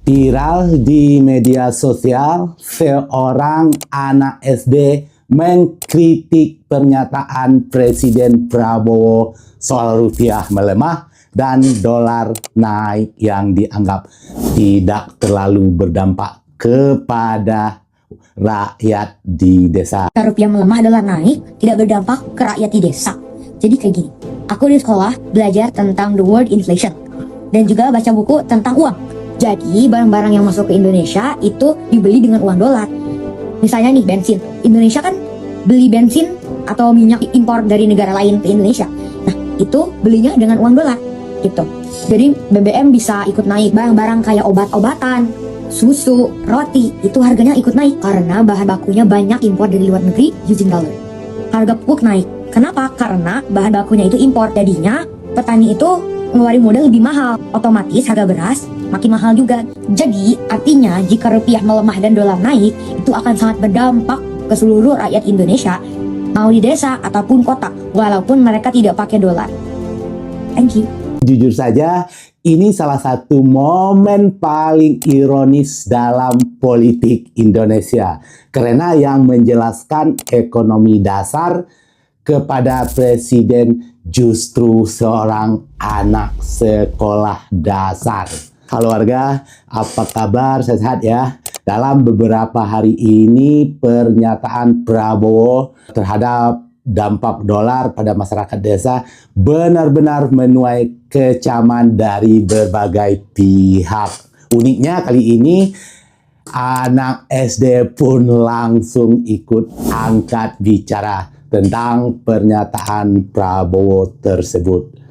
Viral di media sosial, seorang anak SD mengkritik pernyataan Presiden Prabowo soal rupiah melemah dan dolar naik yang dianggap tidak terlalu berdampak kepada rakyat di desa. Rupiah melemah, dolar naik, tidak berdampak ke rakyat di desa. Jadi kayak gini, aku di sekolah belajar tentang the word inflation dan juga baca buku tentang uang. Jadi barang-barang yang masuk ke Indonesia itu dibeli dengan uang dolar. Misalnya nih bensin, Indonesia kan beli bensin atau minyak impor dari negara lain ke Indonesia. Nah itu belinya dengan uang dolar gitu. Jadi BBM bisa ikut naik, barang-barang kayak obat-obatan, susu, roti itu harganya ikut naik karena bahan bakunya banyak impor dari luar negeri using dollar. Harga pupuk naik. Kenapa? Karena bahan bakunya itu impor. Jadinya petani itu ngeluarin modal lebih mahal. Otomatis harga beras makin mahal juga. Jadi artinya jika rupiah melemah dan dolar naik, itu akan sangat berdampak ke seluruh rakyat Indonesia, mau di desa ataupun kota, walaupun mereka tidak pakai dolar. Thank you. Jujur saja, ini salah satu momen paling ironis dalam politik Indonesia. Karena yang menjelaskan ekonomi dasar kepada presiden justru seorang anak sekolah dasar. Halo warga, apa kabar? Sehat ya? Dalam beberapa hari ini pernyataan Prabowo terhadap dampak dolar pada masyarakat desa benar-benar menuai kecaman dari berbagai pihak. Uniknya kali ini anak SD pun langsung ikut angkat bicara tentang pernyataan Prabowo tersebut.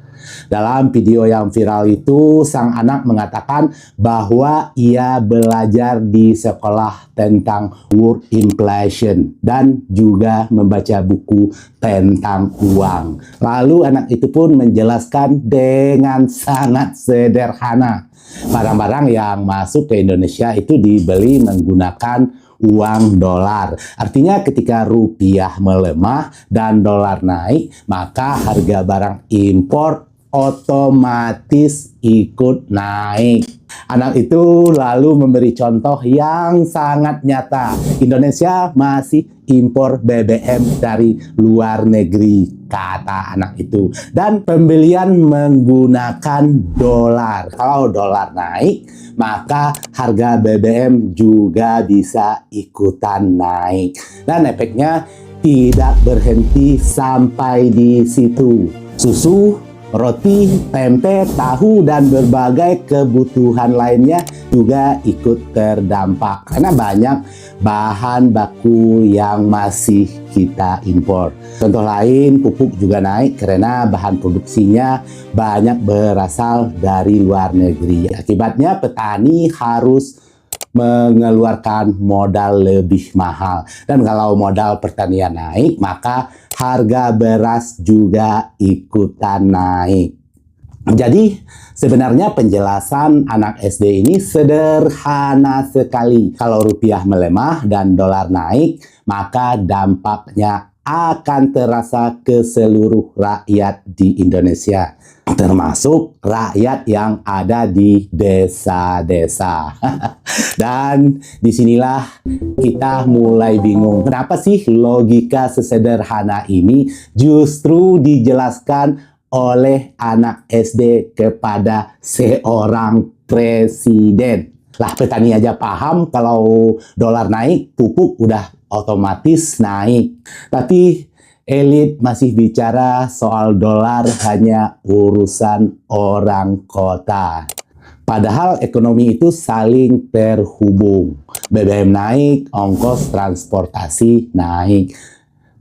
Dalam video yang viral itu, sang anak mengatakan bahwa ia belajar di sekolah tentang word inflation dan juga membaca buku tentang uang. Lalu anak itu pun menjelaskan dengan sangat sederhana. Barang-barang yang masuk ke Indonesia itu dibeli menggunakan uang dolar. Artinya ketika rupiah melemah dan dolar naik, maka harga barang impor otomatis ikut naik. Anak itu lalu memberi contoh yang sangat nyata. Indonesia masih impor BBM dari luar negeri, kata anak itu. Dan pembelian menggunakan dolar. Kalau dolar naik, maka harga BBM juga bisa ikutan naik. Dan efeknya tidak berhenti sampai di situ. Susu, roti, tempe, tahu, dan berbagai kebutuhan lainnya juga ikut terdampak. Karena banyak bahan baku yang masih kita impor. Contoh lain, pupuk juga naik karena bahan produksinya banyak berasal dari luar negeri. Akibatnya petani harus mengeluarkan modal lebih mahal. Dan kalau modal pertanian naik, maka harga beras juga ikutan naik. Jadi sebenarnya penjelasan anak SD ini sederhana sekali. Kalau rupiah melemah dan dolar naik, maka dampaknya akan terasa ke seluruh rakyat di Indonesia, termasuk rakyat yang ada di desa-desa. Dan disinilah kita mulai bingung. Kenapa sih logika sesederhana ini justru dijelaskan oleh anak SD kepada seorang presiden? Lah petani aja paham kalau dolar naik, pupuk udah otomatis naik. Tapi elit masih bicara soal dolar hanya urusan orang kota. Padahal ekonomi itu saling terhubung. BBM naik, ongkos transportasi naik.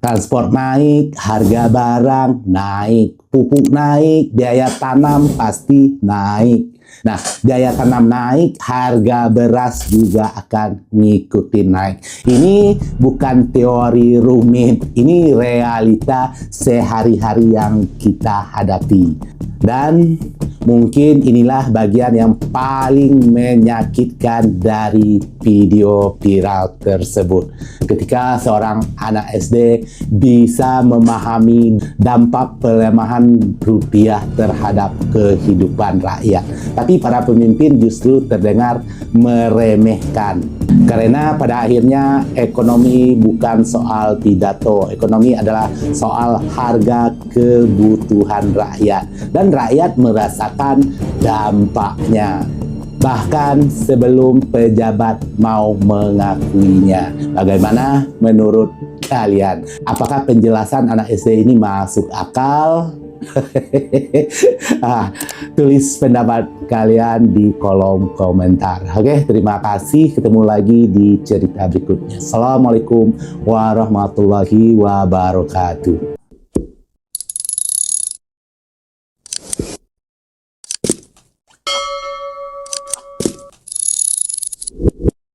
Transport naik, harga barang naik. Pupuk naik, biaya tanam pasti naik. Nah, biaya tanam naik, harga beras juga akan ngikutin naik. Ini bukan teori rumit, ini realita sehari-hari yang kita hadapi. Dan mungkin inilah bagian yang paling menyakitkan dari video viral tersebut. Ketika seorang anak SD bisa memahami dampak pelemahan rupiah terhadap kehidupan rakyat. Tapi para pemimpin justru terdengar meremehkan. Karena pada akhirnya ekonomi bukan soal pidato, ekonomi adalah soal harga kebutuhan rakyat. Dan rakyat merasakan dampaknya. Bahkan sebelum pejabat mau mengakuinya. Bagaimana menurut kalian? Apakah penjelasan anak SD ini masuk akal? Tulis pendapat kalian di kolom komentar. Oke, terima kasih. Ketemu lagi di cerita berikutnya. Assalamualaikum warahmatullahi wabarakatuh.